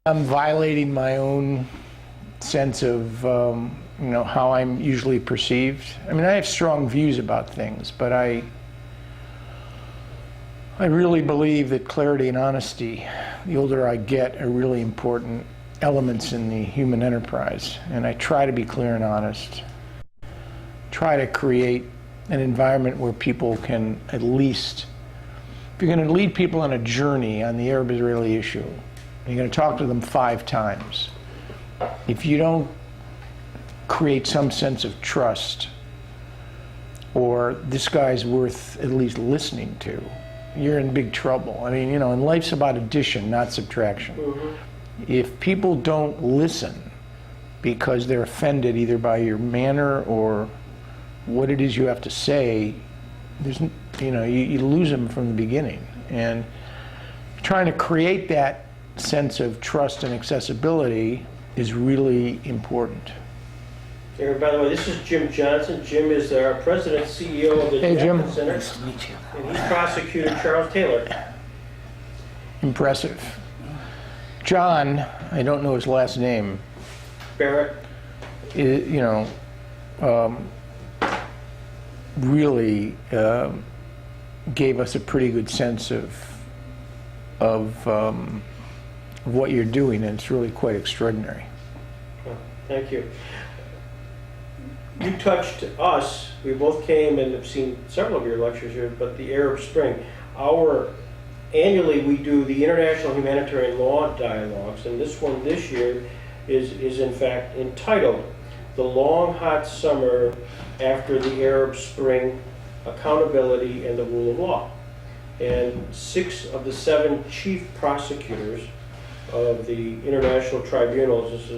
I'm violating my own sense of, how I'm usually perceived. I mean, I have strong views about things, but I really believe that clarity and honesty, the older I get, are really important elements in the human enterprise. And I try to be clear and honest. Try to create an environment where people can at least, if you're going to lead people on a journey on the Arab-Israeli issue, you're going to talk to them 5 times. If you don't create some sense of trust, or this guy's worth at least listening to, you're in big trouble. I mean, and life's about addition, not subtraction. Mm-hmm. If people don't listen because they're offended either by your manner or what it is you have to say, you lose them from the beginning. And trying to create that sense of trust and accessibility is really important. Hey, by the way, this is Jim Johnson. Jim is our president and CEO of the Dept Center. Nice to meet you. And he's prosecutor Charles Taylor. Impressive. John, I don't know his last name. Barrett. Really gave us a pretty good sense of what you're doing, and it's really quite extraordinary. Well, thank you. You touched us. We both came and have seen several of your lectures here, but the Arab Spring. Annually we do the International Humanitarian Law Dialogues, and this one this year is in fact entitled The Long Hot Summer After the Arab Spring, Accountability and the Rule of Law. And 6 of the 7 chief prosecutors of the international tribunals,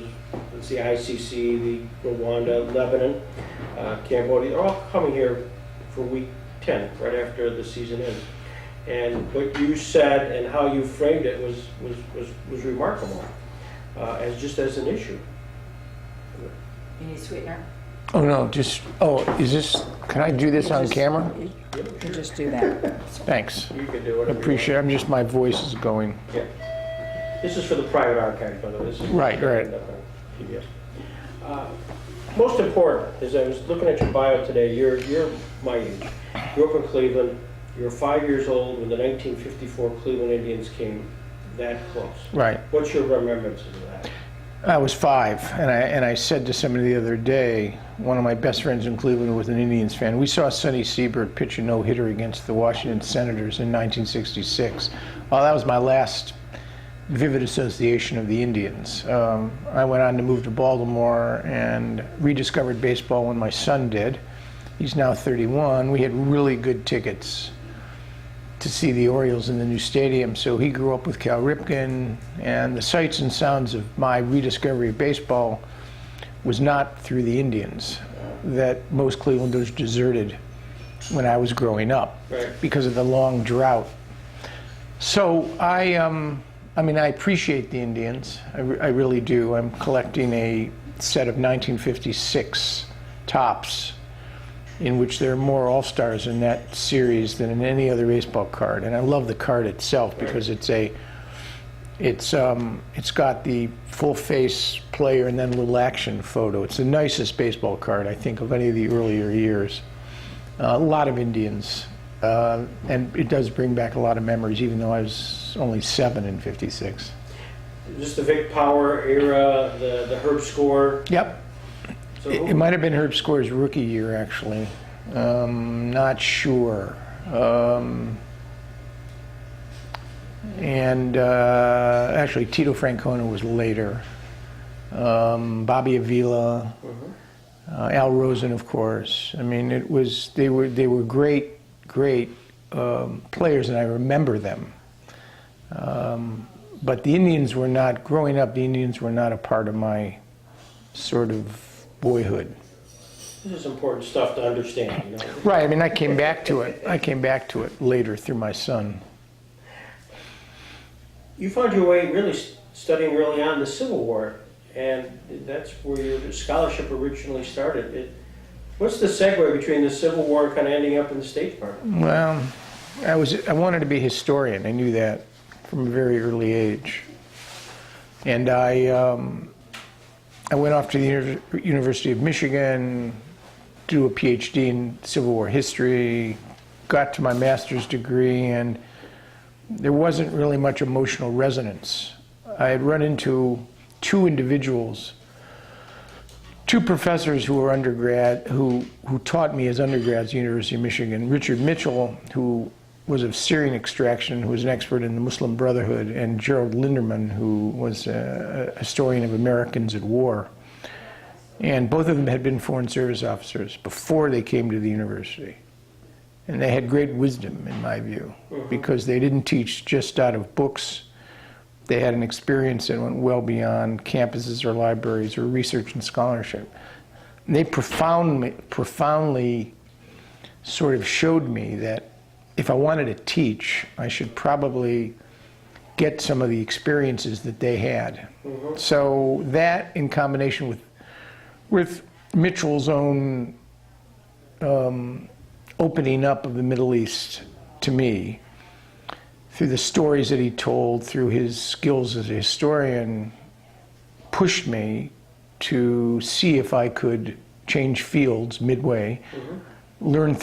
it's the ICC, the Rwanda, Lebanon, Cambodia, they're all coming here for week 10, right after the season ends. And what you said and how you framed it was remarkable, as an issue. You need a sweetener? Oh no, can I do this on camera? You just do that. Thanks. You can do it. Appreciate it. My voice is going. Yeah. This is for the private archive, by the way. This is Right. PBS. Most important is I was looking at your bio today. You're my age. Grew up in Cleveland. You were 5 years old when the 1954 Cleveland Indians came that close. Right. What's your remembrances of that? I was 5, and I said to somebody the other day, one of my best friends in Cleveland was an Indians fan. We saw Sonny Siebert pitch a no-hitter against the Washington Senators in 1966. Well, that was my last vivid association of the Indians. I went on to move to Baltimore and rediscovered baseball when my son did. He's now 31. We had really good tickets to see the Orioles in the new stadium. So he grew up with Cal Ripken, and the sights and sounds of my rediscovery of baseball was not through the Indians that most Clevelanders deserted when I was growing up, right, because of the long drought. So I appreciate the Indians. I really do. I'm collecting a set of 1956 tops in which there are more All-Stars in that series than in any other baseball card. And I love the card itself because it's got the full face player and then a little action photo. It's the nicest baseball card, I think, of any of the earlier years. A lot of Indians. And it does bring back a lot of memories, even though I was only 7 in '56. Just the Vic Power era, the Herb Score. Yep. So It might have been Herb Score's rookie year, actually. Not sure. Actually, Tito Francona was later. Bobby Avila, Al Rosen, of course. I mean, they were great players, and I remember them. But the Indians were not, growing up, the Indians were not a part of my sort of boyhood. This is important stuff to understand. Right, I mean, I came back to it later through my son. You found your way really studying early on the Civil War, and that's where your scholarship originally started. What's the segue between the Civil War and kind of ending up in the State Department? Well, I wanted to be a historian. I knew that from a very early age. And I went off to the University of Michigan, do a PhD in Civil War history, got to my master's degree, and there wasn't really much emotional resonance. I had run into two individuals, two professors who were undergrad, who taught me as undergrads at the University of Michigan. Richard Mitchell, who was of Syrian extraction, who was an expert in the Muslim Brotherhood, and Gerald Linderman, who was a historian of Americans at war. And both of them had been Foreign Service officers before they came to the university. And they had great wisdom, in my view, because they didn't teach just out of books. They had an experience that went well beyond campuses or libraries or research and scholarship. And they profoundly sort of showed me that if I wanted to teach, I should probably get some of the experiences that they had. So that, in combination with Mitchell's own opening up of the Middle East to me, through the stories that he told, through his skills as a historian, pushed me to see if I could change fields midway. Learn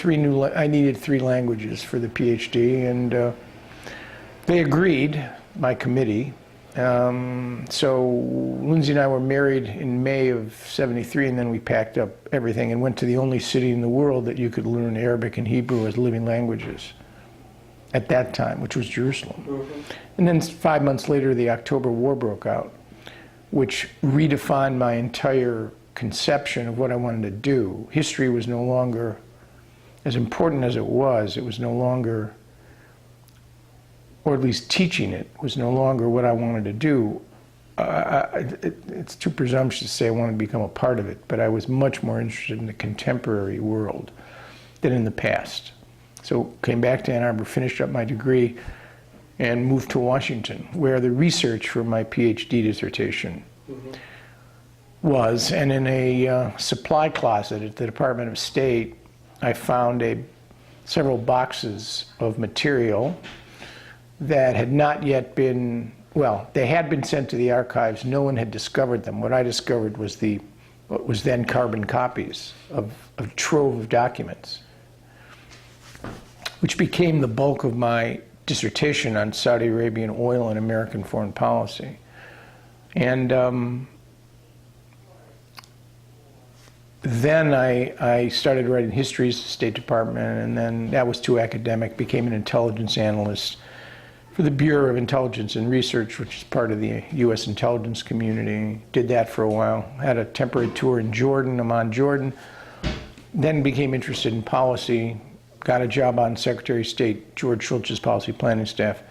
I needed 3 languages for the PhD, and they agreed, my committee. So Lindsay and I were married in May of '73, and then we packed up everything and went to the only city in the world that you could learn Arabic and Hebrew as living languages at that time, which was Jerusalem. And then 5 months later, the October War broke out, which redefined my entire conception of what I wanted to do. History was no longer, as important as it was no longer, or at least teaching it was no longer what I wanted to do. It's too presumptuous to say I wanted to become a part of it, but I was much more interested in the contemporary world than in the past. So came back to Ann Arbor, finished up my degree, and moved to Washington, where the research for my PhD dissertation was. And in a supply closet at the Department of State, I found several boxes of material that had not yet been, well, they had been sent to the archives. No one had discovered them. What I discovered was what was then carbon copies of a trove of documents, which became the bulk of my dissertation on Saudi Arabian oil and American foreign policy. And then I started writing histories at the State Department, and then that was too academic, became an intelligence analyst for the Bureau of Intelligence and Research, which is part of the U.S. intelligence community. Did that for a while. Had a temporary tour in Jordan, Amman, Jordan. Then became interested in policy. Got a job on Secretary of State George Shultz's policy planning staff.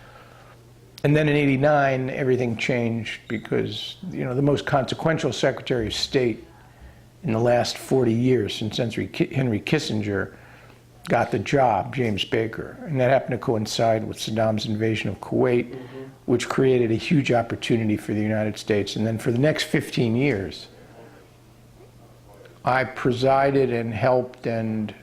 And then in '89, everything changed because, the most consequential Secretary of State in the last 40 years since Henry Kissinger got the job, James Baker. And that happened to coincide with Saddam's invasion of Kuwait, which created a huge opportunity for the United States. And then for the next 15 years, I presided and helped and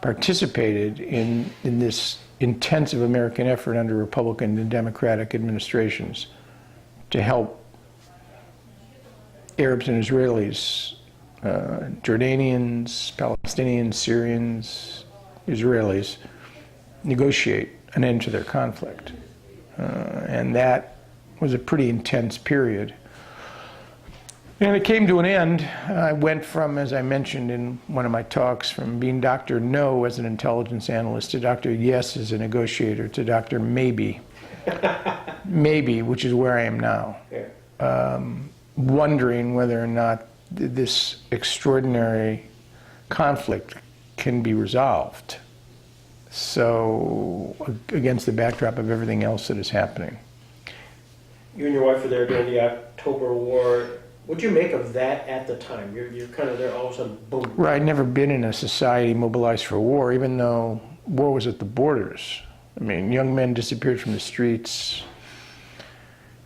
participated in this intensive American effort under Republican and Democratic administrations to help Arabs and Israelis, Jordanians, Palestinians, Syrians, Israelis, negotiate an end to their conflict. And that was a pretty intense period. And it came to an end. I went from, as I mentioned in one of my talks, from being Dr. No as an intelligence analyst to Dr. Yes as a negotiator to Dr. Maybe. Maybe, which is where I am now. Wondering whether or not this extraordinary conflict can be resolved. So, against the backdrop of everything else that is happening. You and your wife were there during the October War. What'd you make of that at the time? You're kind of there, all of a sudden, boom. Right, I'd never been in a society mobilized for war, even though war was at the borders. I mean, young men disappeared from the streets,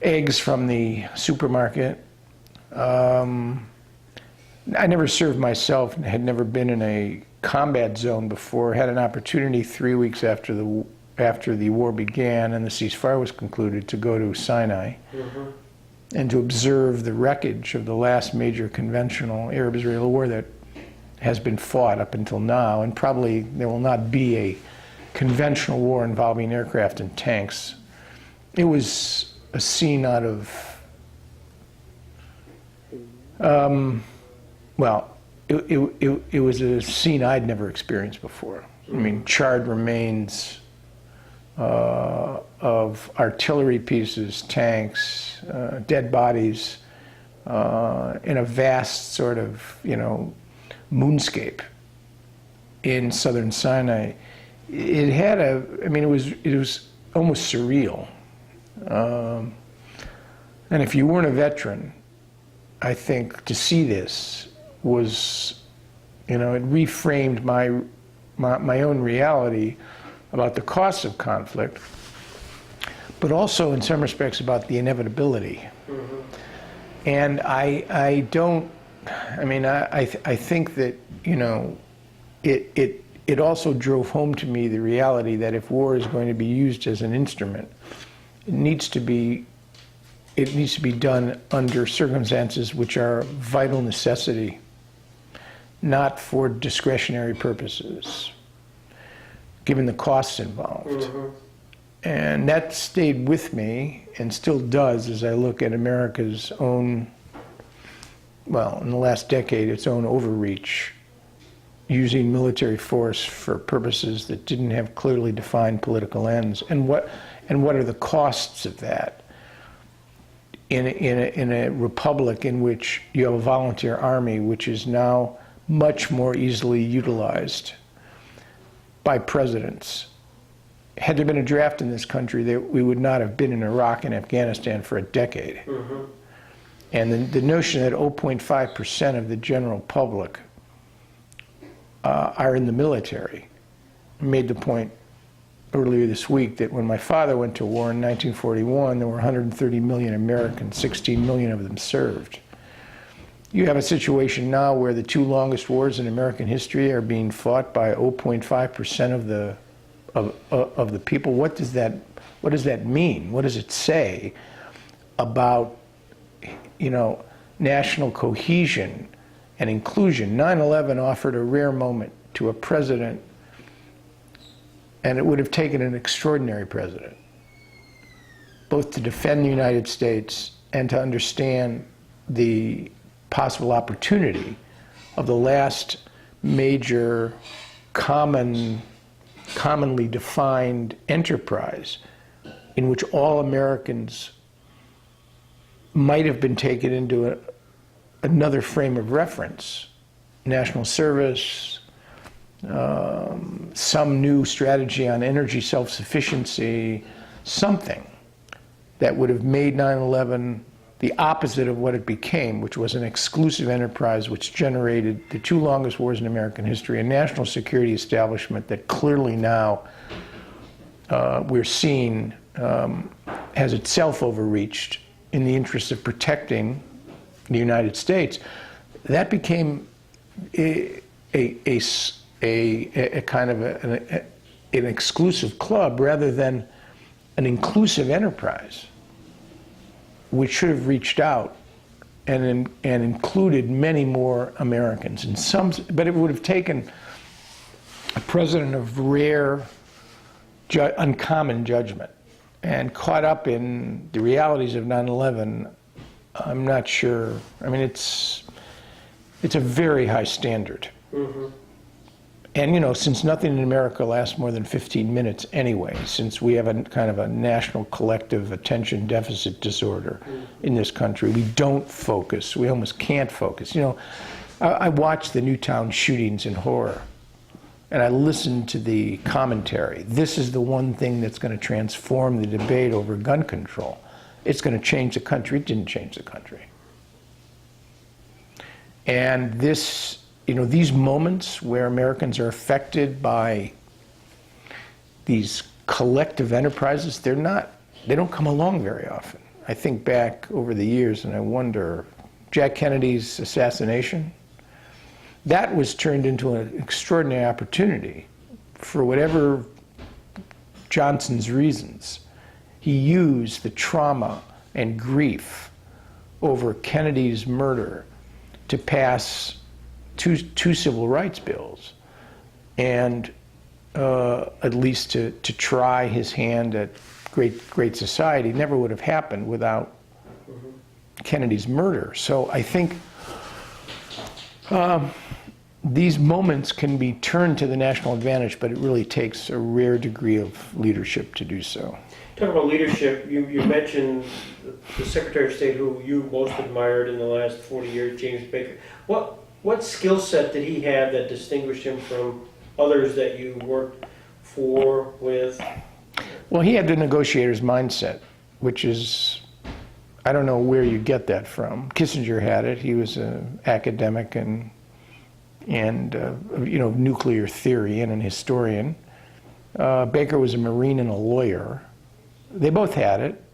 eggs from the supermarket. I never served myself, had never been in a combat zone before, had an opportunity 3 weeks after the war began and the ceasefire was concluded to go to Sinai and to observe the wreckage of the last major conventional Arab-Israeli war that has been fought up until now, and probably there will not be a conventional war involving aircraft and tanks. It was a scene out of, well, it was a scene I'd never experienced before. I mean, charred remains of artillery pieces, tanks, dead bodies, in a vast sort of, moonscape in southern Sinai. It had it was almost surreal. And if you weren't a veteran, I think to see this was, it reframed my own reality about the costs of conflict, but also in some respects about the inevitability. Mm-hmm. And I think that, it also drove home to me the reality that if war is going to be used as an instrument, it needs to be done under circumstances which are vital necessity, not for discretionary purposes, given the costs involved. Mm-hmm. And that stayed with me and still does as I look at America's own, well, in the last decade, its own overreach, using military force for purposes that didn't have clearly defined political ends. And what are the costs of that in a republic in which you have a volunteer army, which is now much more easily utilized by presidents? Had there been a draft in this country, we would not have been in Iraq and Afghanistan for a decade. Mm-hmm. And the notion that 0.5% of the general public are in the military. I made the point earlier this week that when my father went to war in 1941, there were 130 million Americans, 16 million of them served. You have a situation now where the two longest wars in American history are being fought by 0.5% of the people. What does that mean? What does it say about, national cohesion and inclusion? 9/11 offered a rare moment to a president, and it would have taken an extraordinary president, both to defend the United States and to understand the possible opportunity of the last major commonly defined enterprise in which all Americans might have been taken into another frame of reference, national service, some new strategy on energy self-sufficiency, something that would have made 9/11 the opposite of what it became, which was an exclusive enterprise which generated the two longest wars in American history, a national security establishment that clearly now we're seeing has itself overreached in the interest of protecting the United States. That became a kind of an exclusive club rather than an inclusive enterprise, which should have reached out and included many more Americans. But it would have taken a president of rare, uncommon judgment, and caught up in the realities of 9/11. I'm not sure. I mean, it's a very high standard. Mm-hmm. And since nothing in America lasts more than 15 minutes anyway, since we have a kind of a national collective attention deficit disorder in this country, we don't focus. We almost can't focus. I watched the Newtown shootings in horror, and I listened to the commentary. This is the one thing that's going to transform the debate over gun control. It's going to change the country. It didn't change the country. And this, these moments where Americans are affected by these collective enterprises, they don't come along very often. I think back over the years and I wonder, Jack Kennedy's assassination, that was turned into an extraordinary opportunity for whatever Johnson's reasons. He used the trauma and grief over Kennedy's murder to pass two civil rights bills, and at least to try his hand at great society never would have happened without Kennedy's murder. So I think these moments can be turned to the national advantage, but it really takes a rare degree of leadership to do so. Talk about leadership. You mentioned the Secretary of State who you most admired in the last 40 years, James Baker. What skill set did he have that distinguished him from others that you worked for, with? Well, he had the negotiator's mindset, which is, I don't know where you get that from. Kissinger had it. He was an academic and nuclear theory and an historian. Baker was a Marine and a lawyer. They both had it.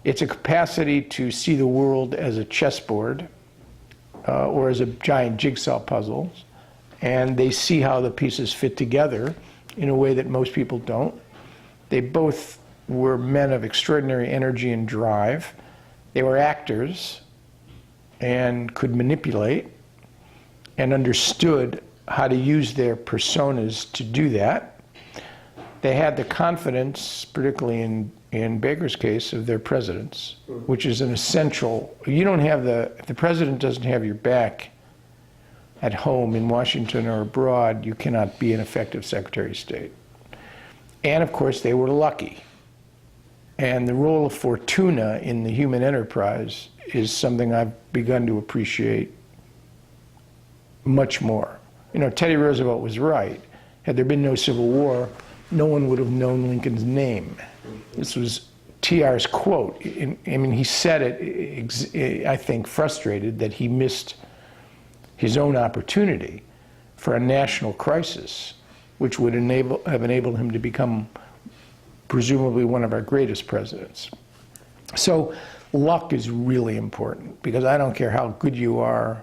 It's a capacity to see the world as a chessboard or as a giant jigsaw puzzle, and they see how the pieces fit together in a way that most people don't. They both were men of extraordinary energy and drive. They were actors and could manipulate and understood how to use their personas to do that. They had the confidence, particularly in Baker's case, of their presidents, which is an essential. If the president doesn't have your back at home in Washington or abroad, you cannot be an effective Secretary of State. And of course, they were lucky. And the role of fortuna in the human enterprise is something I've begun to appreciate much more. Teddy Roosevelt was right. Had there been no Civil War, no one would have known Lincoln's name. This was TR's quote. He said it, I think, frustrated that he missed his own opportunity for a national crisis, which would have enabled him to become presumably one of our greatest presidents. So luck is really important, because I don't care how good you are,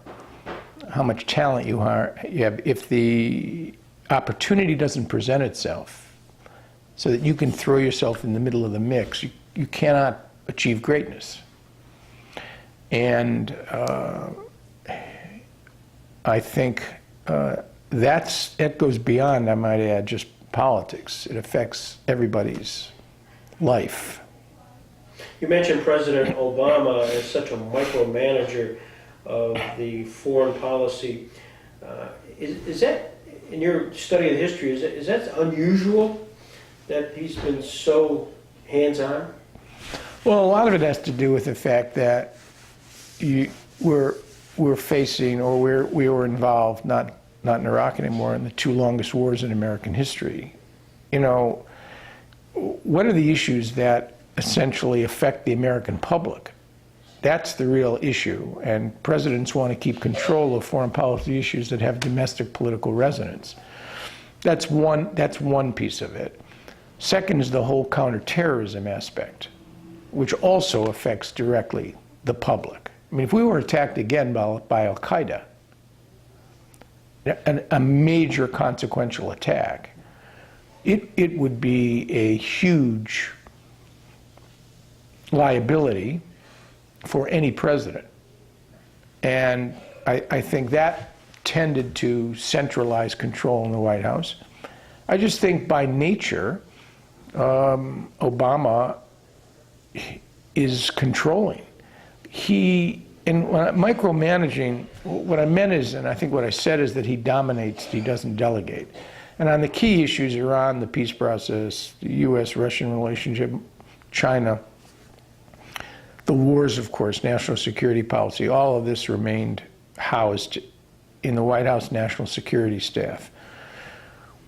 how much talent you have, if the opportunity doesn't present itself so that you can throw yourself in the middle of the mix, you cannot achieve greatness. And I think that goes beyond, I might add, just politics. It affects everybody's life. You mentioned President Obama as such a micromanager of the foreign policy. Is that, in your study of history, is that unusual that he's been so hands-on? Well, a lot of it has to do with the fact that we're facing, or we were involved, not in Iraq anymore, in the two longest wars in American history. What are the issues that essentially affect the American public? That's the real issue, and presidents want to keep control of foreign policy issues that have domestic political resonance. That's one piece of it. Second is the whole counterterrorism aspect, which also affects directly the public. If we were attacked again by Al-Qaeda, a major consequential attack, it would be a huge liability for any president. And I think that tended to centralize control in the White House. I just think by nature, Obama is controlling. Micromanaging, what I meant is, and I think what I said is that he dominates, he doesn't delegate. And on the key issues, Iran, the peace process, the U.S.-Russian relationship, China, the wars, of course, national security policy, all of this remained housed in the White House National Security Staff,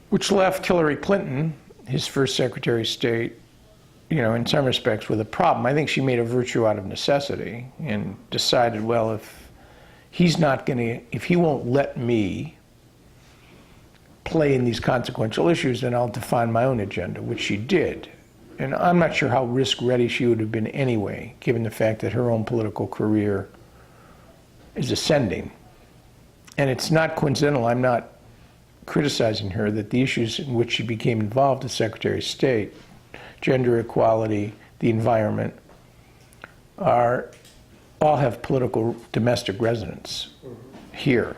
which left Hillary Clinton, his first Secretary of State, in some respects with a problem. I think she made a virtue out of necessity and decided, well, if he won't let me play in these consequential issues, then I'll define my own agenda, which she did. And I'm not sure how risk-ready she would have been anyway, given the fact that her own political career is ascending. And it's not coincidental, I'm not criticizing her, that the issues in which she became involved as Secretary of State, gender equality, the environment, are all have political domestic residence here.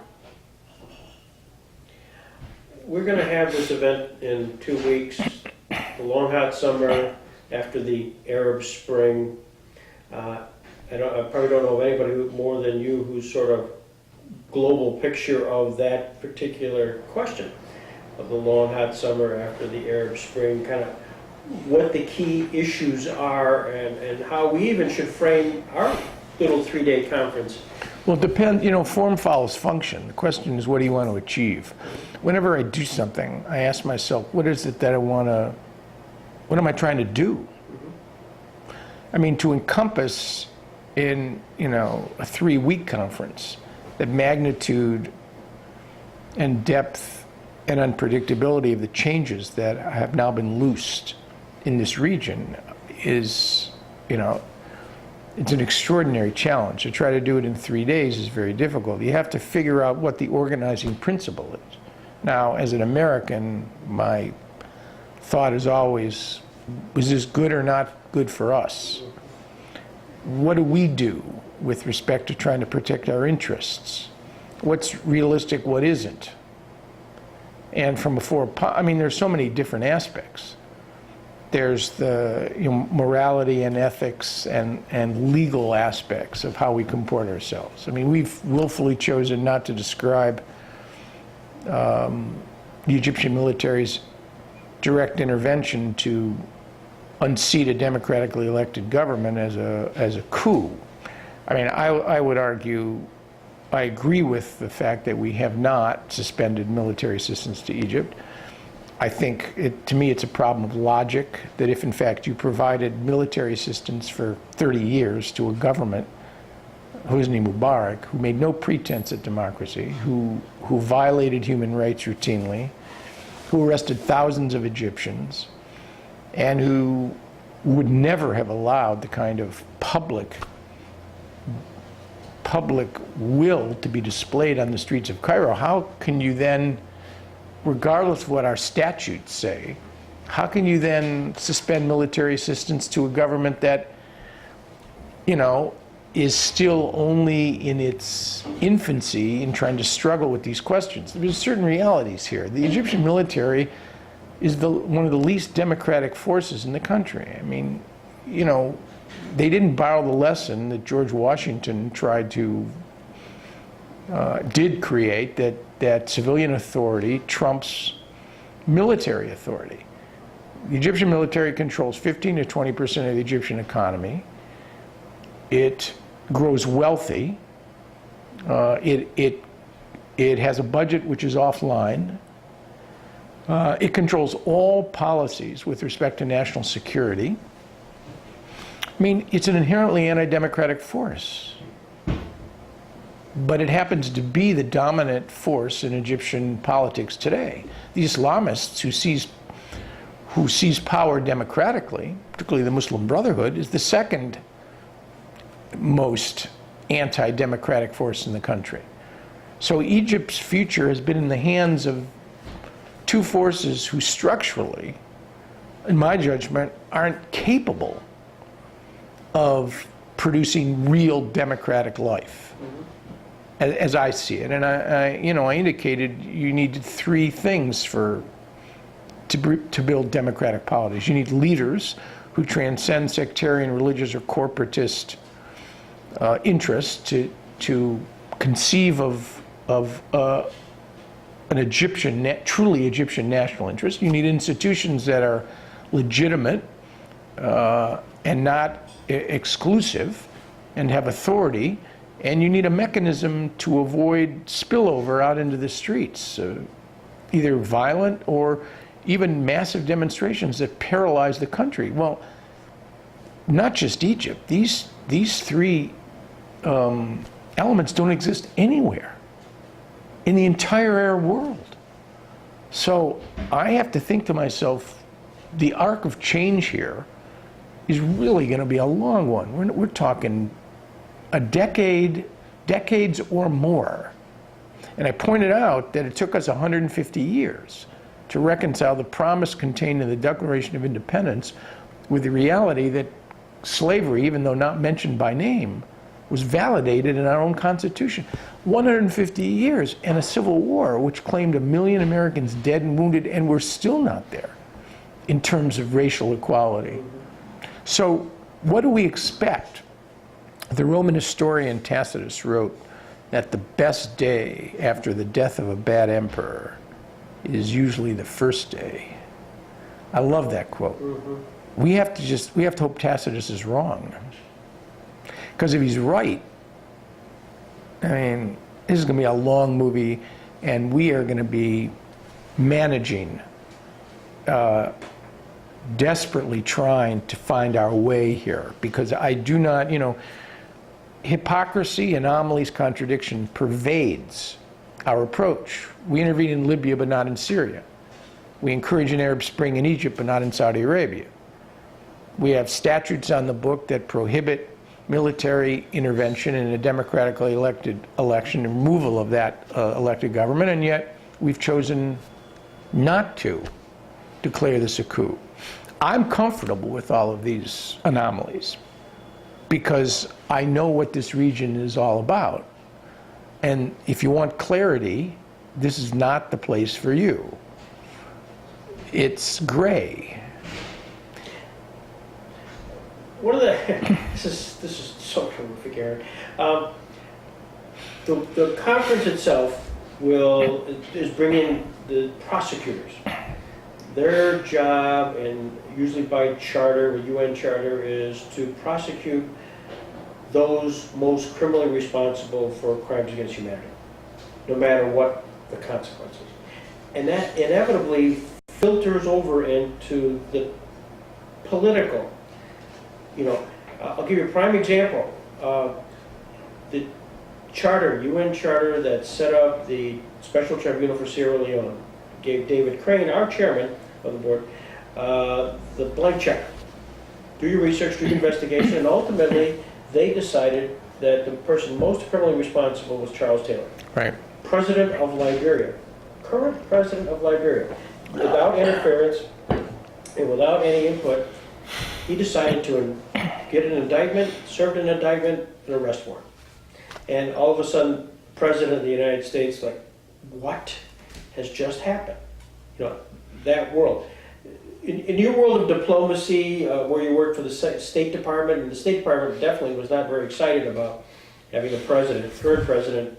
We're going to have this event in 2 weeks, the long hot summer after the Arab Spring. I probably don't know of anybody more than you who's sort of global picture of that particular question of the long hot summer after the Arab Spring, kind of what the key issues are and how we even should frame our little 3-day conference. Well, it depends, form follows function. The question is, what do you want to achieve? Whenever I do something, I ask myself, what is it that what am I trying to do? I mean, to encompass in, a 3-week conference, the magnitude and depth and unpredictability of the changes that have now been loosed in this region is, it's an extraordinary challenge. To try to do it in 3 days is very difficult. You have to figure out what the organizing principle is. Now, as an American, my thought is always, is this good or not good for us? What do we do with respect to trying to protect our interests? What's realistic, what isn't? And from there's so many different aspects. There's the morality and ethics and legal aspects of how we comport ourselves. I mean, we've willfully chosen not to describe the Egyptian military's direct intervention to unseat a democratically elected government as a coup. I mean, I would argue, I agree with the fact that we have not suspended military assistance to Egypt. I think, to me, it's a problem of logic that if, in fact, you provided military assistance for 30 years to a government, Hosni Mubarak, who made no pretense at democracy, who violated human rights routinely, who arrested thousands of Egyptians, and who would never have allowed the kind of public will to be displayed on the streets of Cairo, how can you then, regardless of what our statutes say, how can you then suspend military assistance to a government that, is still only in its infancy in trying to struggle with these questions? There's certain realities here. The Egyptian military is one of the least democratic forces in the country. I mean, they didn't borrow the lesson that George Washington did create, that civilian authority trumps military authority. The Egyptian military controls 15 to 20% of the Egyptian economy. It grows wealthy. It has a budget which is offline. It controls all policies with respect to national security. I mean, it's an inherently anti-democratic force. But it happens to be the dominant force in Egyptian politics today. The Islamists who seize power democratically, particularly the Muslim Brotherhood, is the second most anti-democratic force in the country. So Egypt's future has been in the hands of two forces who structurally, in my judgment, aren't capable of producing real democratic life, as I see it. And I indicated you need 3 things to build democratic polities. You need leaders who transcend sectarian, religious, or corporatist interests to conceive of an Egyptian, truly Egyptian national interest. You need institutions that are legitimate and not exclusive and have authority. And you need a mechanism to avoid spillover out into the streets, either violent or even massive demonstrations that paralyze the country. Well, not just Egypt. These 3 elements don't exist anywhere in the entire Arab world. So I have to think to myself, the arc of change here is really going to be a long one. We're talking a decade, decades or more. And I pointed out that it took us 150 years to reconcile the promise contained in the Declaration of Independence with the reality that slavery, even though not mentioned by name, was validated in our own Constitution. 150 years and a civil war which claimed 1 million Americans dead and wounded, and we're still not there in terms of racial equality. So what do we expect? The Roman historian Tacitus wrote that the best day after the death of a bad emperor is usually the first day. I love that quote. We have to hope Tacitus is wrong. Because if he's right, I mean, this is going to be a long movie, and we are going to be managing, desperately trying to find our way here. Because I do not, hypocrisy, anomalies, contradiction pervades our approach. We intervene in Libya, but not in Syria. We encourage an Arab Spring in Egypt, but not in Saudi Arabia. We have statutes on the book that prohibit military intervention in a democratically elected election, and removal of that elected government, and yet we've chosen not to declare this a coup. I'm comfortable with all of these anomalies because I know what this region is all about. And if you want clarity, this is not the place for you. It's gray. One of the this is so terrific, Aaron. The conference itself is bringing the prosecutors. Their job, and usually by charter, or UN charter, is to prosecute those most criminally responsible for crimes against humanity, no matter what the consequences. And that inevitably filters over into the political. I'll give you a prime example. The charter, UN charter that set up the Special Tribunal for Sierra Leone gave David Crane, our chairman of the board, the blank check. Do your research, do your investigation, and ultimately they decided that the person most criminally responsible was Charles Taylor. Right. President of Liberia, current president of Liberia. Without interference and without any input, he decided to get an indictment, served an indictment, an arrest warrant. And all of a sudden, President of the United States, like, what has just happened? That world. In your world of diplomacy, where you worked for the State Department, and the State Department definitely was not very excited about having a president, third president,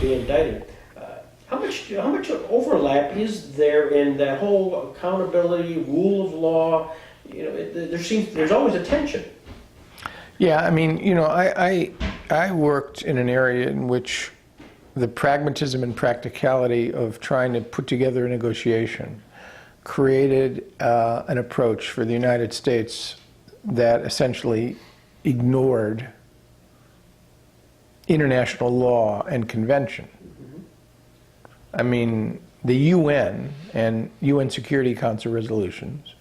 be indicted. How much overlap is there in that whole accountability, rule of law? There's always a tension. Yeah, I mean, I worked in an area in which the pragmatism and practicality of trying to put together a negotiation created an approach for the United States that essentially ignored international law and convention. I mean, the UN and UN Security Council resolutions,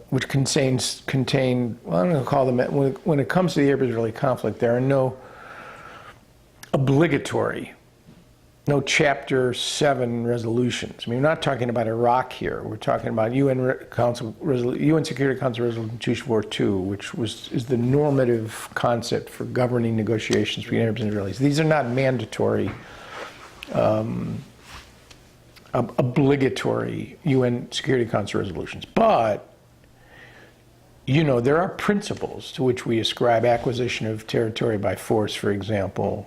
which contain, well, I'm going to call them, when it comes to the Arab-Israeli conflict, there are no obligatory, no Chapter 7 resolutions. I mean, we're not talking about Iraq here. We're talking about UN Security Council Resolution 242, which is the normative concept for governing negotiations between Arabs and Israelis. These are not mandatory, obligatory UN Security Council resolutions. But, there are principles to which we ascribe: acquisition of territory by force, for example,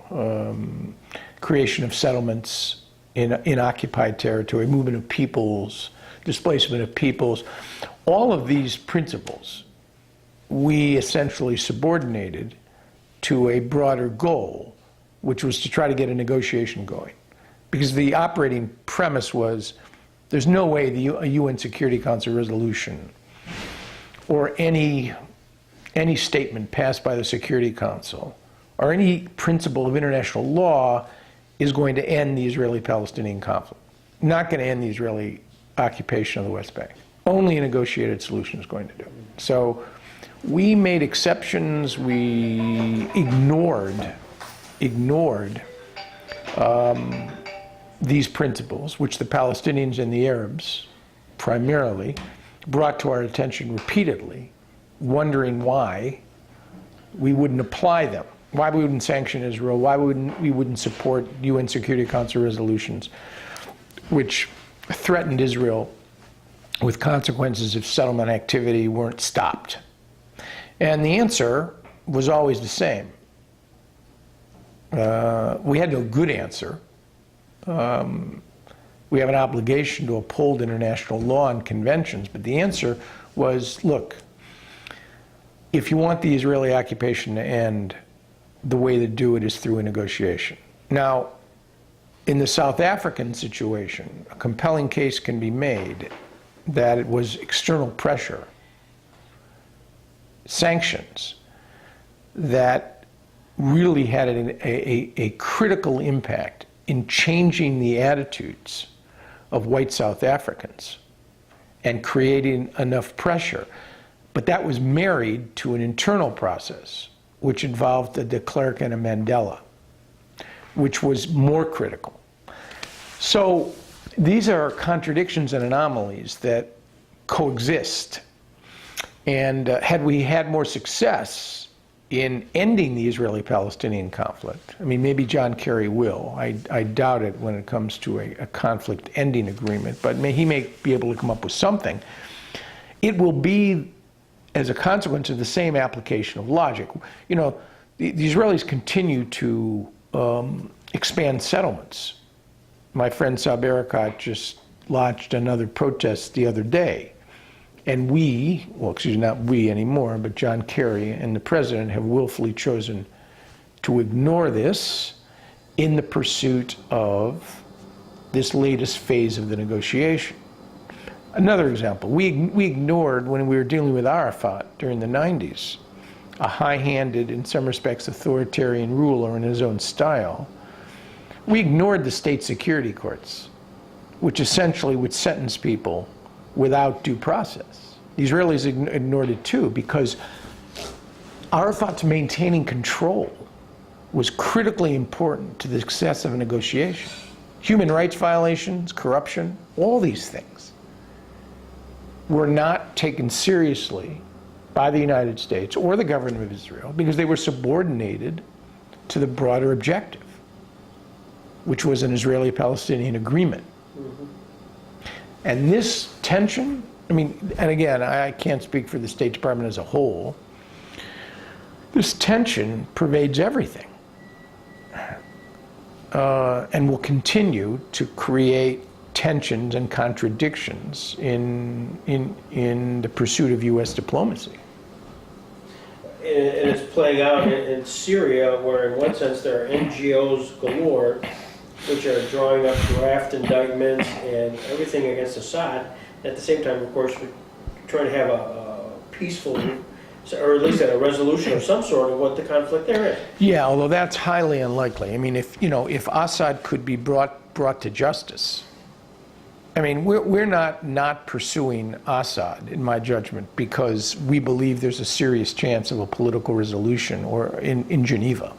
creation of settlements in occupied territory, movement of peoples, displacement of peoples. All of these principles we essentially subordinated to a broader goal, which was to try to get a negotiation going. Because the operating premise was, there's no way a UN Security Council resolution or any statement passed by the Security Council or any principle of international law is going to end the Israeli-Palestinian conflict. Not going to end the Israeli occupation of the West Bank. Only a negotiated solution is going to do. So we made exceptions. We ignored these principles, which the Palestinians and the Arabs primarily brought to our attention repeatedly, wondering why we wouldn't apply them. Why we wouldn't sanction Israel, why we wouldn't support UN Security Council resolutions which threatened Israel with consequences if settlement activity weren't stopped. And the answer was always the same. We had no good answer. We have an obligation to uphold international law and conventions, but the answer was, look, if you want the Israeli occupation to end, the way to do it is through a negotiation. Now, in the South African situation, a compelling case can be made that it was external pressure, sanctions, that really had a critical impact in changing the attitudes of white South Africans and creating enough pressure. But that was married to an internal process, which involved the de Klerk and a Mandela, which was more critical. So these are contradictions and anomalies that coexist. And had we had more success in ending the Israeli-Palestinian conflict, I mean, maybe John Kerry will. I doubt it when it comes to a conflict ending agreement, but he may be able to come up with something. It will be as a consequence of the same application of logic. You know, the Israelis continue to expand settlements. My friend Saab Erekat just launched another protest the other day. And we, well, excuse me, not we anymore, but John Kerry and the president have willfully chosen to ignore this in the pursuit of this latest phase of the negotiation. Another example, we ignored, when we were dealing with Arafat during the 90s, a high-handed, in some respects, authoritarian ruler in his own style. We ignored the state security courts, which essentially would sentence people without due process. The Israelis ignored it too, because Arafat's maintaining control was critically important to the success of a negotiation. Human rights violations, corruption, all these things were not taken seriously by the United States or the government of Israel because they were subordinated to the broader objective, which was an Israeli-Palestinian agreement. Mm-hmm. And this tension, I mean, and again, I can't speak for the State Department as a whole, this tension pervades everything and will continue to create tensions and contradictions in the pursuit of U.S. diplomacy. And it's playing out in Syria, where in one sense there are NGOs galore, which are drawing up draft indictments and everything against Assad. At the same time, of course, we're trying to have a peaceful, or at least a resolution of some sort of what the conflict there is. Yeah, although that's highly unlikely. I mean, if Assad could be brought to justice, I mean, we're not pursuing Assad, in my judgment, because we believe there's a serious chance of a political resolution or in Geneva.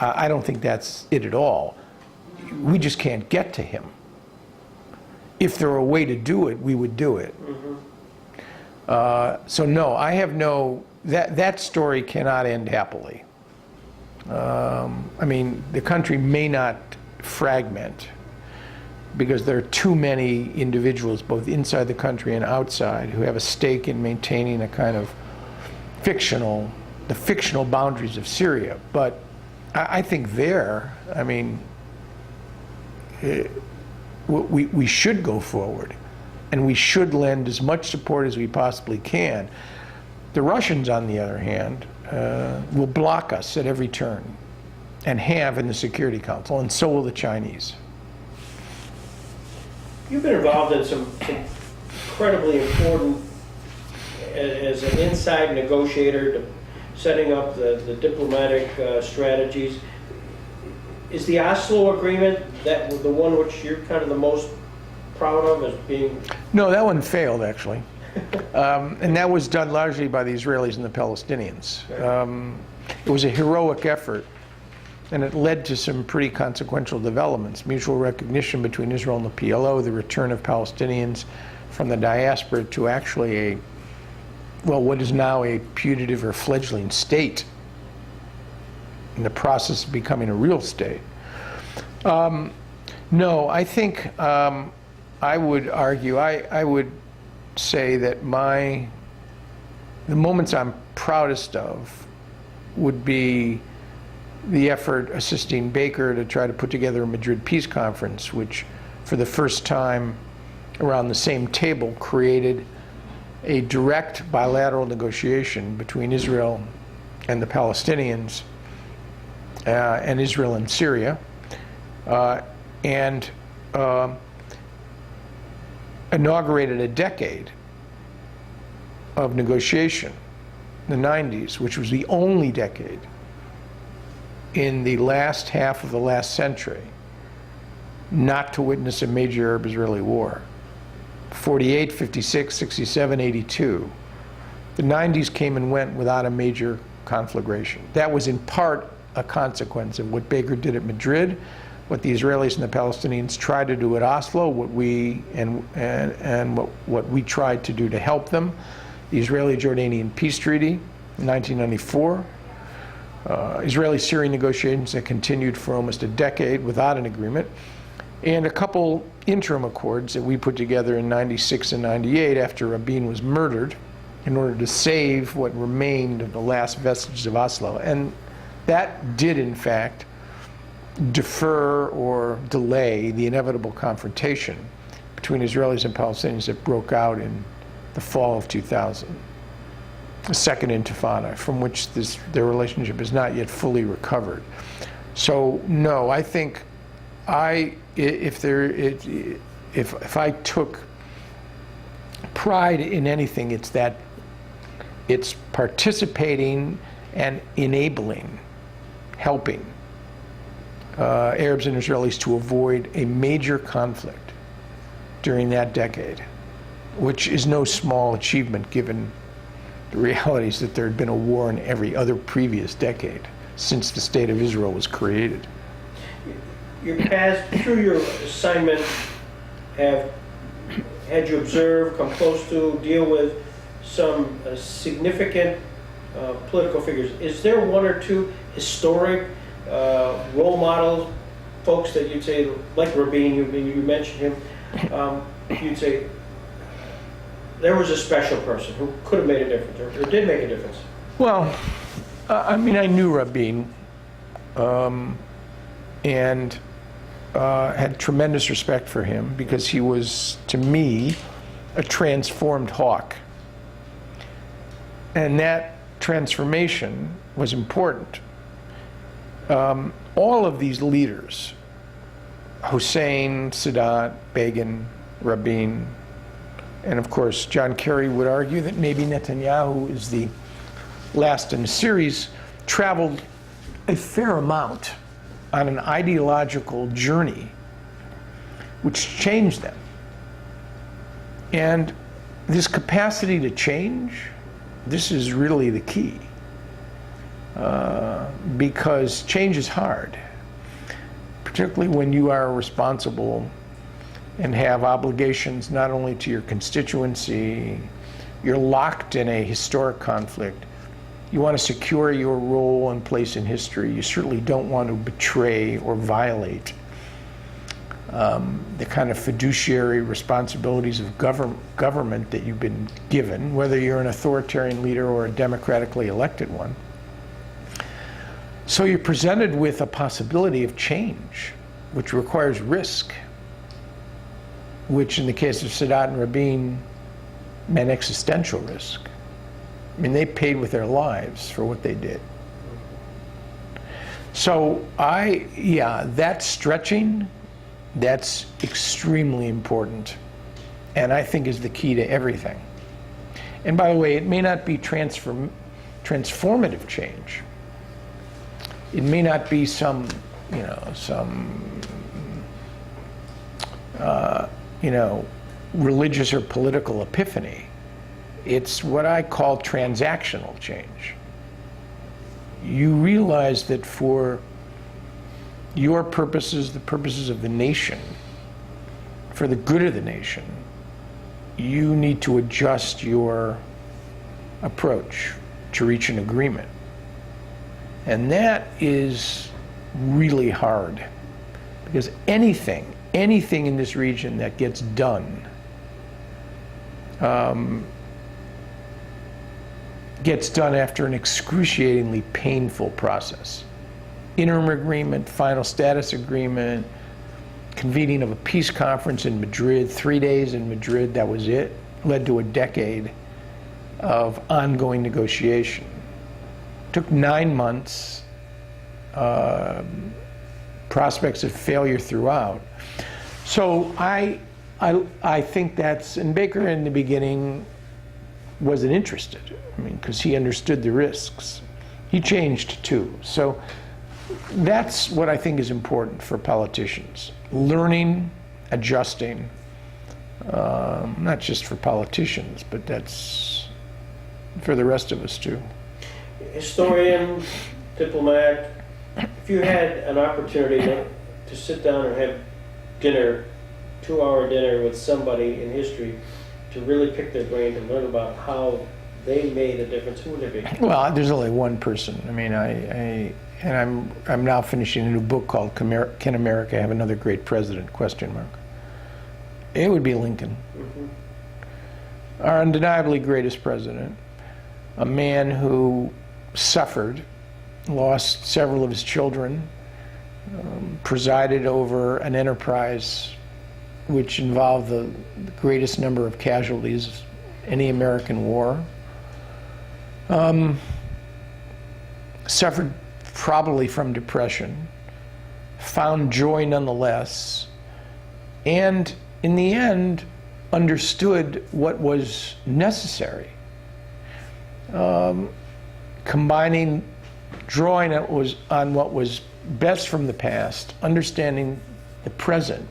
I don't think that's it at all. We just can't get to him. If there were a way to do it, we would do it. Mm-hmm. So no, I have that story cannot end happily. I mean, the country may not fragment because there are too many individuals, both inside the country and outside, who have a stake in maintaining a kind of fictional boundaries of Syria. But I think we should go forward, and we should lend as much support as we possibly can. The Russians, on the other hand, will block us at every turn, and have in the Security Council, and so will the Chinese. You've been involved in some incredibly important, as an inside negotiator, to setting up the diplomatic strategies. Is the Oslo agreement the one which you're kind of the most proud of as being? No, that one failed, actually. And that was done largely by the Israelis and the Palestinians. It was a heroic effort, and it led to some pretty consequential developments. Mutual recognition between Israel and the PLO, the return of Palestinians from the diaspora to actually well, what is now a putative or fledgling state in the process of becoming a real state. No, I think I would argue, I would say that the moments I'm proudest of would be the effort assisting Baker to try to put together a Madrid Peace Conference, which for the first time around the same table created a direct bilateral negotiation between Israel and the Palestinians and Israel and Syria, and inaugurated a decade of negotiation, the 90s, which was the only decade in the last half of the last century not to witness a major Arab-Israeli war. 48, 56, 67, 82. The 90s came and went without a major conflagration. That was in part a consequence of what Baker did at Madrid, what the Israelis and the Palestinians tried to do at Oslo, what we tried to do to help them. The Israeli-Jordanian peace treaty in 1994. Israeli-Syrian negotiations that continued for almost a decade without an agreement, and a couple interim accords that we put together in 96 and 98 after Rabin was murdered in order to save what remained of the last vestiges of Oslo. And that did, in fact, defer or delay the inevitable confrontation between Israelis and Palestinians that broke out in the fall of 2000. The Second Intifada, from which their relationship is not yet fully recovered. So no, I think if I took pride in anything, it's that it's participating and enabling, helping Arabs and Israelis to avoid a major conflict during that decade, which is no small achievement given the reality is that there had been a war in every other previous decade since the State of Israel was created. Your past, through your assignment, have had you observe, come close to, deal with some significant political figures. Is there one or two historic role models, folks that you'd say, like Rabin, you mentioned him, you'd say, there was a special person who could have made a difference, or did make a difference? Well, I mean, I knew Rabin, and had tremendous respect for him because he was, to me, a transformed hawk. And that transformation was important. All of these leaders, Hussein, Sadat, Begin, Rabin, and of course, John Kerry would argue that maybe Netanyahu is the last in the series, traveled a fair amount on an ideological journey which changed them. And this capacity to change, this is really the key. Because change is hard, particularly when you are responsible and have obligations not only to your constituency, you're locked in a historic conflict. You want to secure your role and place in history. You certainly don't want to betray or violate the kind of fiduciary responsibilities of government that you've been given, whether you're an authoritarian leader or a democratically elected one. So you're presented with a possibility of change, which requires risk, which in the case of Sadat and Rabin meant existential risk. I mean, they paid with their lives for what they did. So that stretching, that's extremely important, and I think is the key to everything. And by the way, it may not be transformative change. It may not be some religious or political epiphany. It's what I call transactional change. You realize that for your purposes, the purposes of the nation, for the good of the nation, you need to adjust your approach to reach an agreement. And that is really hard, because anything in this region that gets done after an excruciatingly painful process. Interim agreement, final status agreement, convening of a peace conference in Madrid, 3 days in Madrid, that was it, led to a decade of ongoing negotiation. Took 9 months, prospects of failure throughout. So I think that's, and Baker in the beginning wasn't interested, I mean, because he understood the risks. He changed too. So that's what I think is important for politicians. Learning, adjusting, not just for politicians, but that's for the rest of us too. Historian, diplomat, if you had an opportunity to sit down and have dinner, 2-hour dinner with somebody in history, to really pick their brain, to learn about how they made a difference, who would it be? Well, there's only one person. I mean, I'm now finishing a new book called Can America Have Another Great President? ? It would be Lincoln. Mm-hmm. Our undeniably greatest president, a man who suffered, lost several of his children, presided over an enterprise which involved the greatest number of casualties any American war, suffered probably from depression, found joy nonetheless, and in the end understood what was necessary, drawing on what was best from the past, understanding the present,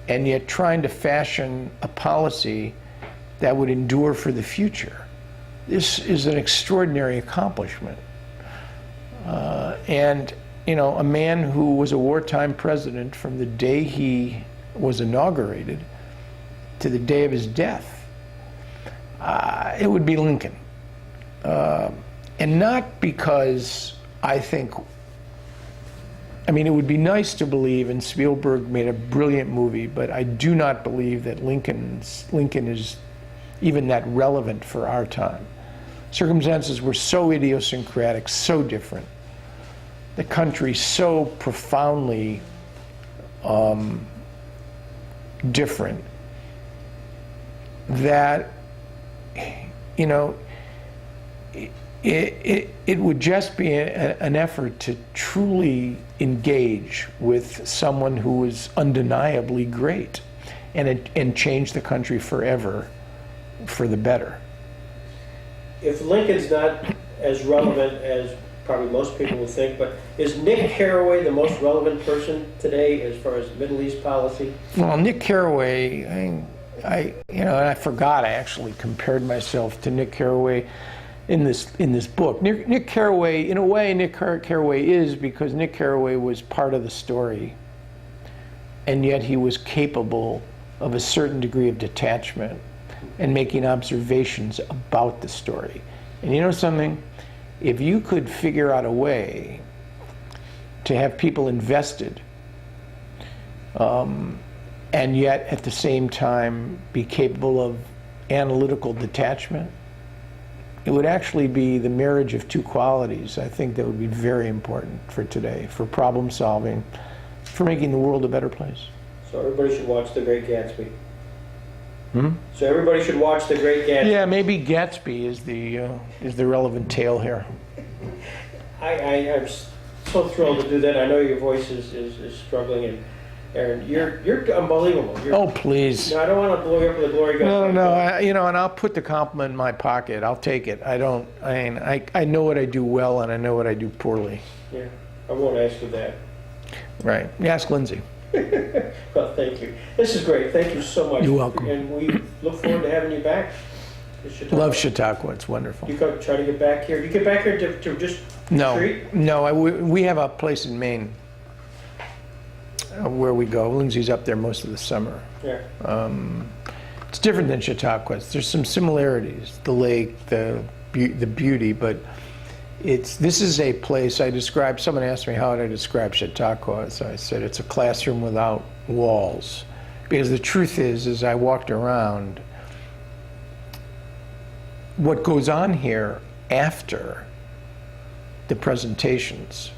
and yet trying to fashion a policy that would endure for the future. This is an extraordinary accomplishment. And, you know, a man who was a wartime president from the day he was inaugurated to the day of his death, it would be Lincoln. And not because it would be nice to believe, and Spielberg made a brilliant movie, but I do not believe that Lincoln is even that relevant for our time. Circumstances were so idiosyncratic, so different. The country so profoundly different that, you know, it would just be an effort to truly engage with someone who was undeniably great and change the country forever for the better. If Lincoln's not as relevant as probably most people would think, but is Nick Carraway the most relevant person today as far as Middle East policy? Well, Nick Carraway, I forgot I actually compared myself to Nick Carraway in this book. Nick Carraway, in a way, Nick Carraway is, because Nick Carraway was part of the story, and yet he was capable of a certain degree of detachment and making observations about the story. And you know something? If you could figure out a way to have people invested, and yet at the same time be capable of analytical detachment, it would actually be the marriage of two qualities. I think that would be very important for today, for problem solving, for making the world a better place. So everybody should watch The Great Gatsby. So everybody should watch The Great Gatsby. Yeah, maybe Gatsby is the relevant tale here. I'm so thrilled to do that. I know your voice is struggling, and Aaron, you're unbelievable. Oh, please. No, I don't want to blow you up with a glory gun. No, and I'll put the compliment in my pocket. I'll take it. I know what I do well, and I know what I do poorly. Yeah, I won't ask you that. Right. Ask Lindsay. Well, thank you. This is great. Thank you so much. You're welcome. And we look forward to having you back. Love Chautauqua. It's wonderful. You go try to get back here. You get back here to just retreat? No. We have a place in Maine where we go. Lindsay's up there most of the summer. Yeah. It's different than Chautauqua. There's some similarities. The lake, the the beauty, but this is a place someone asked me how did I describe Chautauqua, so I said it's a classroom without walls. Because the truth is, as I walked around, what goes on here after the presentations,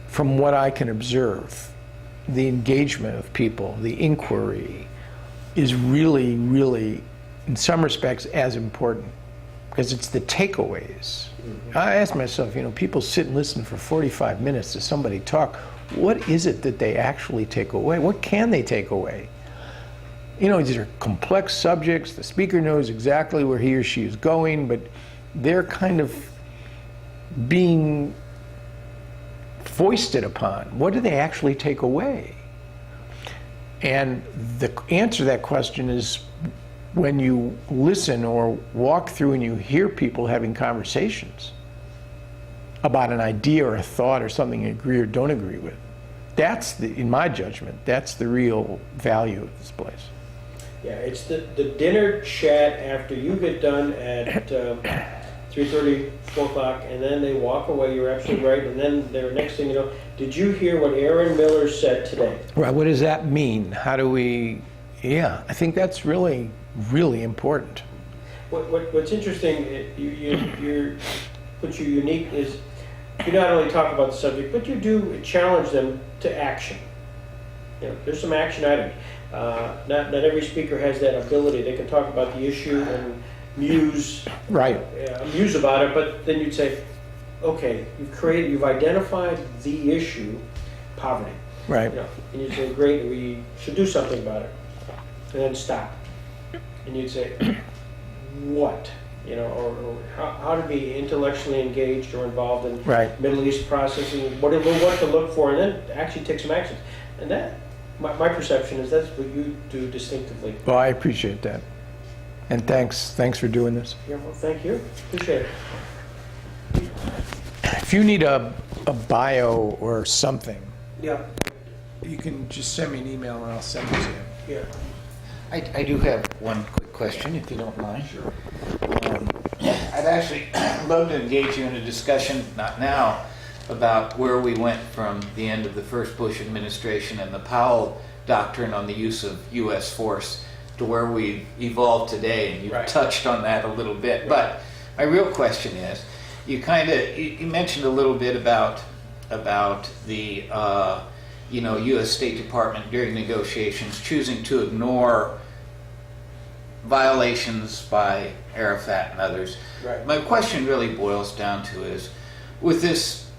from what I can observe, the engagement of people, the inquiry, is really, really, in some respects, as important, because it's the takeaways. I ask myself, people sit and listen for 45 minutes to somebody talk. What is it that they actually take away? What can they take away? These are complex subjects. The speaker knows exactly where he or she is going, but they're kind of being foisted upon. What do they actually take away? And the answer to that question is when you listen or walk through and you hear people having conversations about an idea or a thought or something you agree or don't agree with. In my judgment, that's the real value of this place. Yeah, it's the dinner chat after you get done at 3:30, 4 o'clock, and then they walk away. You're absolutely right. And then the next thing you know, did you hear what Aaron Miller said today? Right. What does that mean? How do we? Yeah, I think that's really, really important. What's interesting, what you're unique is you not only talk about the subject, but you do challenge them to action. There's some action items. Not every speaker has that ability. They can talk about the issue and muse about it, but then you'd say, okay, you've identified the issue, poverty. Right. And you'd say, great, we should do something about it. And then stop. And you'd say, what? Or how to be intellectually engaged or involved in Middle East processing, what to look for, and then actually take some actions. And that, my perception is that's what you do distinctively. Well, I appreciate that. And thanks for doing this. Yeah, well, thank you. Appreciate it. If you need a bio or something, Yeah. you can just send me an email and I'll send it to you. Yeah. I do have one quick question, if you don't mind. Sure. I'd actually love to engage you in a discussion, not now, about where we went from the end of the first Bush administration and the Powell doctrine on the use of U.S. force to where we've evolved today, and you've touched on that a little bit. Right. But my real question is, you mentioned a little bit about the U.S. State Department during negotiations choosing to ignore violations by Arafat and others. Right. My question really boils down to is, with this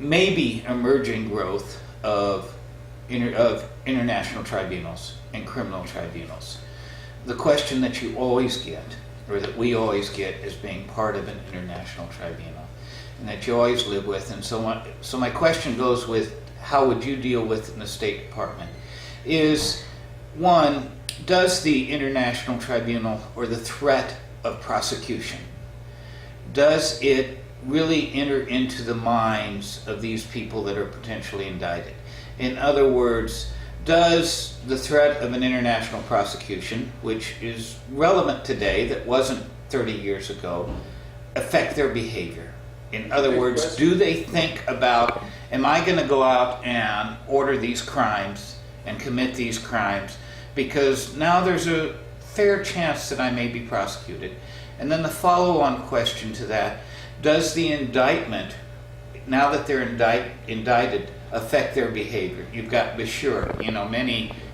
maybe emerging growth of international tribunals and criminal tribunals, the question that you always get, or that we always get as being part of an international tribunal, and that you always live with, and so on. So my question goes with, how would you deal with it in the State Department, is, one, does the international tribunal, or the threat of prosecution, does it really enter into the minds of these people that are potentially indicted? In other words, does the threat of an international prosecution, which is relevant today, that wasn't 30 years ago, affect their behavior? In other words, do they think about, am I going to go out and order these crimes and commit these crimes because now there's a fair chance that I may be prosecuted? And then the follow-on question to that, does the indictment, now that they're indicted, affect their behavior? You've got Bashir,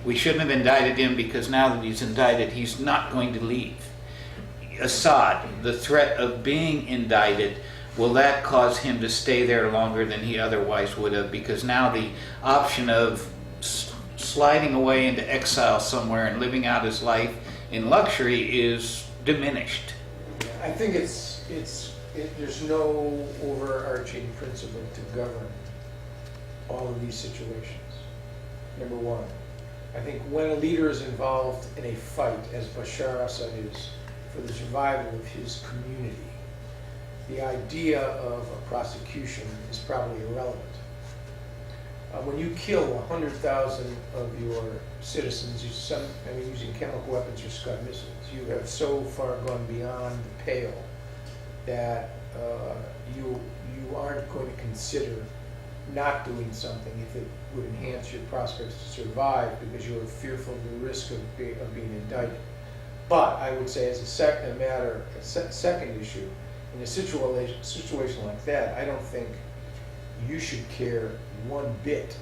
we shouldn't have indicted him because now that he's indicted, he's not going to leave. Assad, the threat of being indicted, will that cause him to stay there longer than he otherwise would have? Because now the option of sliding away into exile somewhere and living out his life in luxury is diminished. I think there's no overarching principle to govern all of these situations. Number one, I think when a leader is involved in a fight, as Bashar Assad is, for the survival of his community, the idea of a prosecution is probably irrelevant. When you kill 100,000 of your citizens using chemical weapons or Scud missiles, you have so far gone beyond the pale that you aren't going to consider not doing something if it would enhance your prospects to survive because you're fearful of the risk of being indicted. But I would say, as a second issue, in a situation like that, I don't think you should care one bit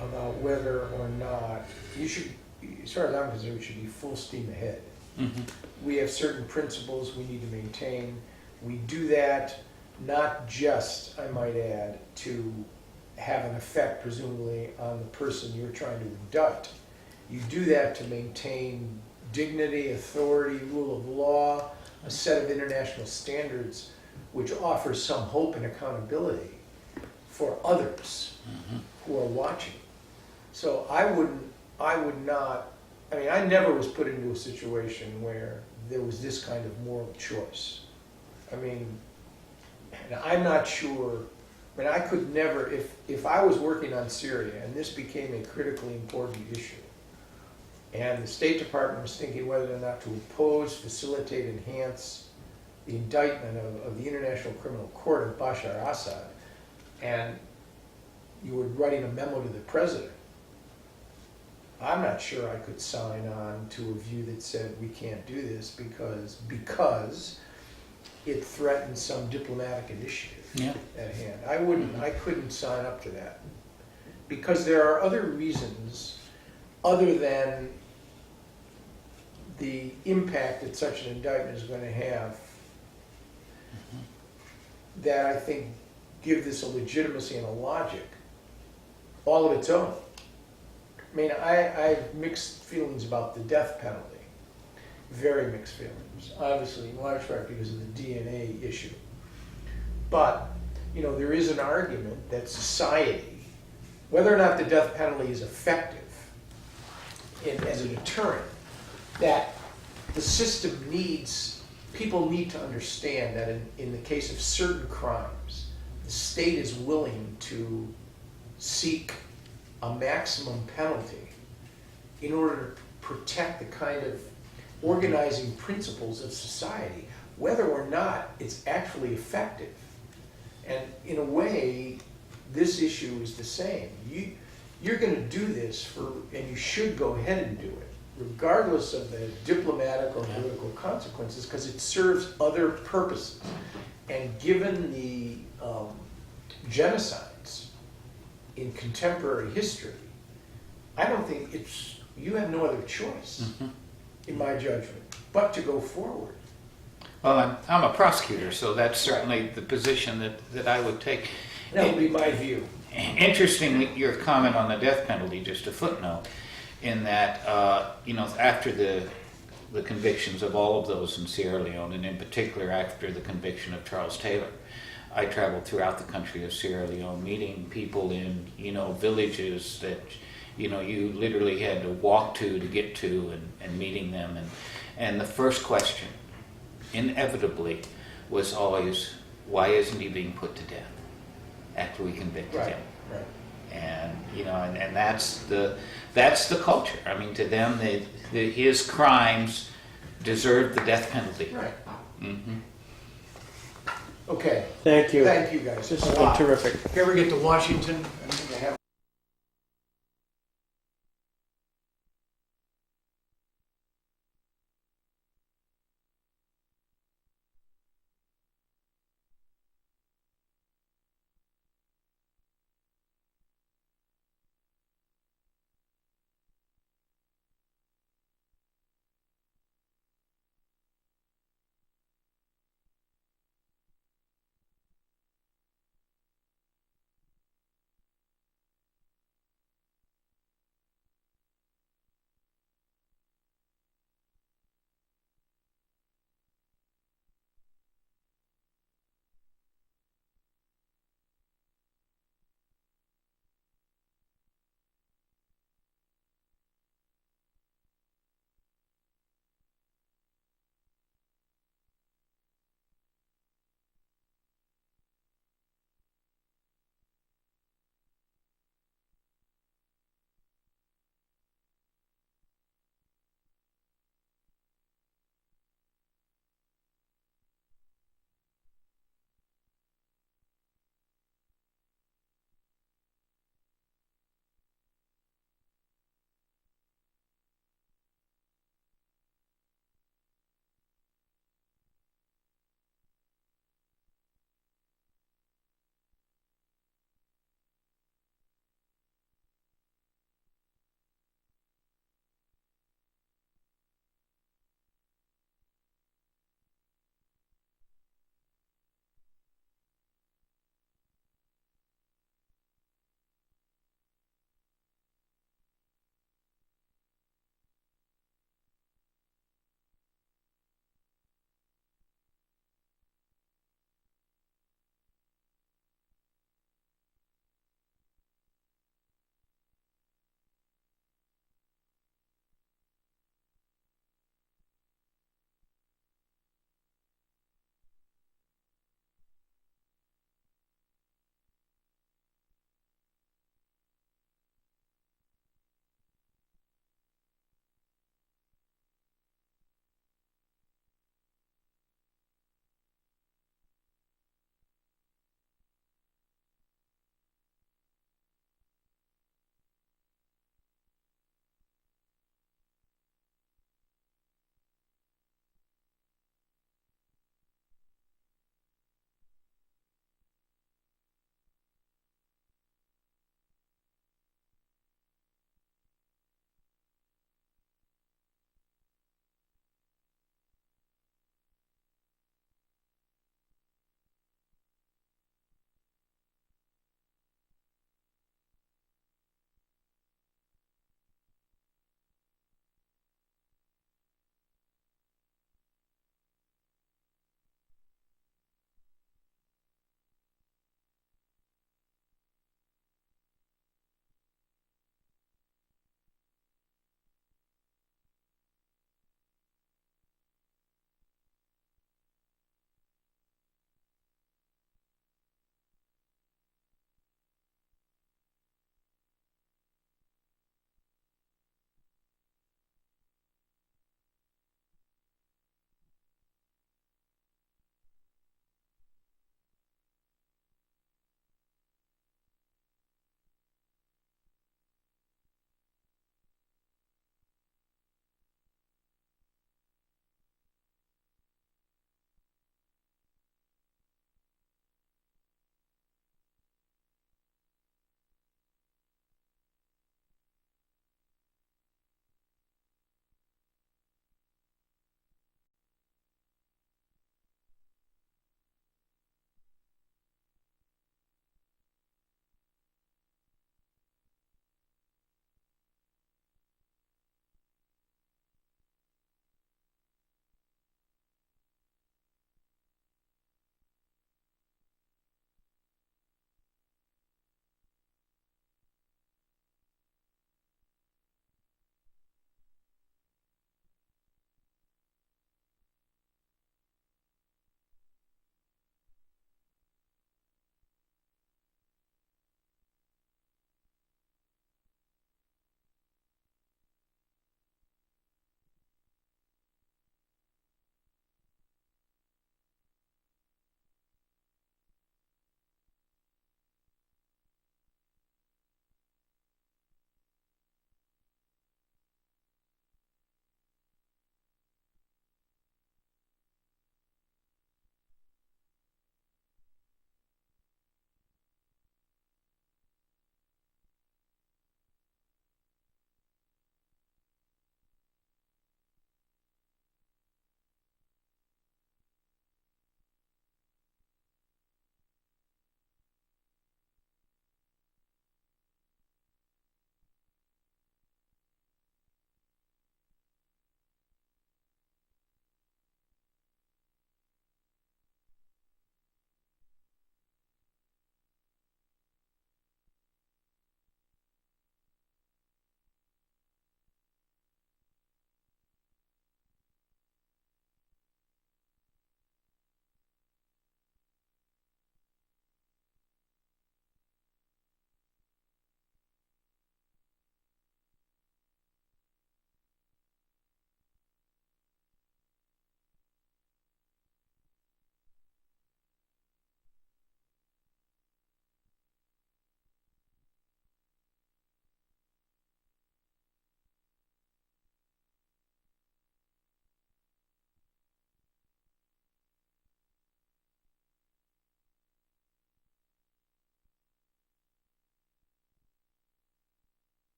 about whether or not you should. As far as I'm concerned, we should be full steam ahead. Mm-hmm. We have certain principles we need to maintain. We do that not just, I might add, to have an effect, presumably, on the person you're trying to indict. You do that to maintain dignity, authority, rule of law, a set of international standards which offers some hope and accountability for others who are watching. So I would not, I mean, I never was put into a situation where there was this kind of moral choice. I mean, and I'm not sure, I mean, I could never, if I was working on Syria and this became a critically important issue, and the State Department was thinking whether or not to oppose, facilitate, enhance the indictment of the International Criminal Court of Bashar Assad, and you were writing a memo to the president, I'm not sure I could sign on to a view that said we can't do this because it threatens some diplomatic initiative at hand. I couldn't sign up to that. Because there are other reasons other than the impact that such an indictment is going to have that I think give this a legitimacy and a logic all of its own. I mean, I have mixed feelings about the death penalty. Very mixed feelings. Obviously, in large part because of the DNA issue. But, you know, there is an argument that society, whether or not the death penalty is effective as a deterrent, that the system needs, people need to understand that in the case of certain crimes, the state is willing to seek a maximum penalty in order to protect the kind of organizing principles of society, whether or not it's actually effective. And in a way, this issue is the same. You're going to do this and you should go ahead and do it, regardless of the diplomatic or political consequences, because it serves other purposes. And given the genocides in contemporary history, I don't think you have no other choice, in my judgment, but to go forward. Well, I'm a prosecutor, so that's certainly the position that I would take. That would be my view. Interestingly, your comment on the death penalty, just a footnote, in that, you know, after the convictions of all of those in Sierra Leone, and in particular after the conviction of Charles Taylor, I traveled throughout the country of Sierra Leone, meeting people in, you know, villages that, you know, you literally had to walk to get to, and meeting them. And the first question, inevitably, was always, why isn't he being put to death after we convicted him? Right. And, you know, and that's the culture. I mean, to them, his crimes deserved the death penalty. Right. Mm-hmm. Okay. Thank you. Thank you, guys. This has been terrific. If you ever get to Washington,